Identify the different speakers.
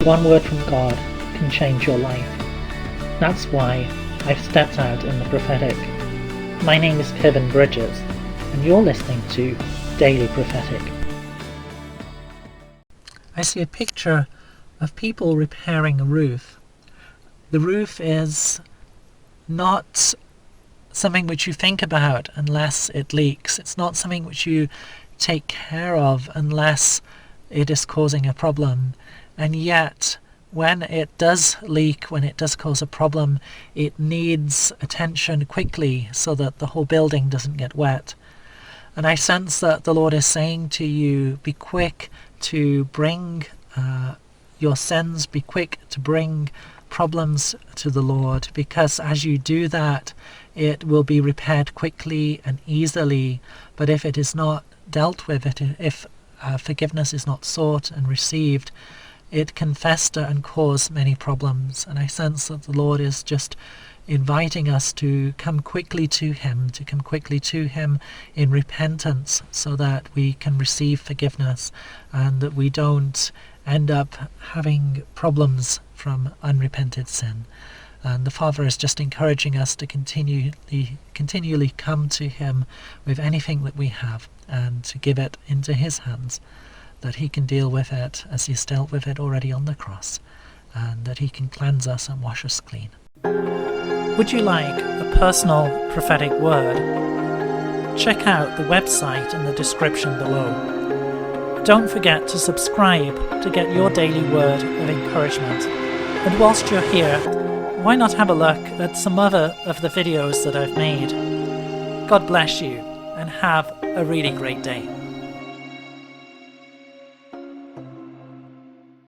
Speaker 1: one word from God can change your life. That's why I've stepped out in the prophetic. My name is Kevin Bridges, and you're listening to Daily Prophetic. I see a picture of people repairing a roof. The roof is not something which you think about unless it leaks. It's not something which you take care of unless it is causing a problem. And yet, when it does leak, when it does cause a problem, it needs attention quickly so that the whole building doesn't get wet. And I sense that the Lord is saying to you, be quick to bring your sins, be quick to bring problems to the Lord, because as you do that, it will be repaired quickly and easily. But if it is not dealt with, if forgiveness is not sought and received, it can fester and cause many problems. And I sense that the Lord is just inviting us to come quickly to Him, in repentance, so that we can receive forgiveness and that we don't end up having problems from unrepented sin. And the Father is just encouraging us to continually come to Him with anything that we have and to give it into His hands, that He can deal with it as He's dealt with it already on the cross, and that He can cleanse us and wash us clean. Would you like a personal prophetic word? Check out the website in the description below. Don't forget to subscribe to get your daily word of encouragement. And whilst you're here, why not have a look at some other of the videos that I've made? God bless you, and have a really great day.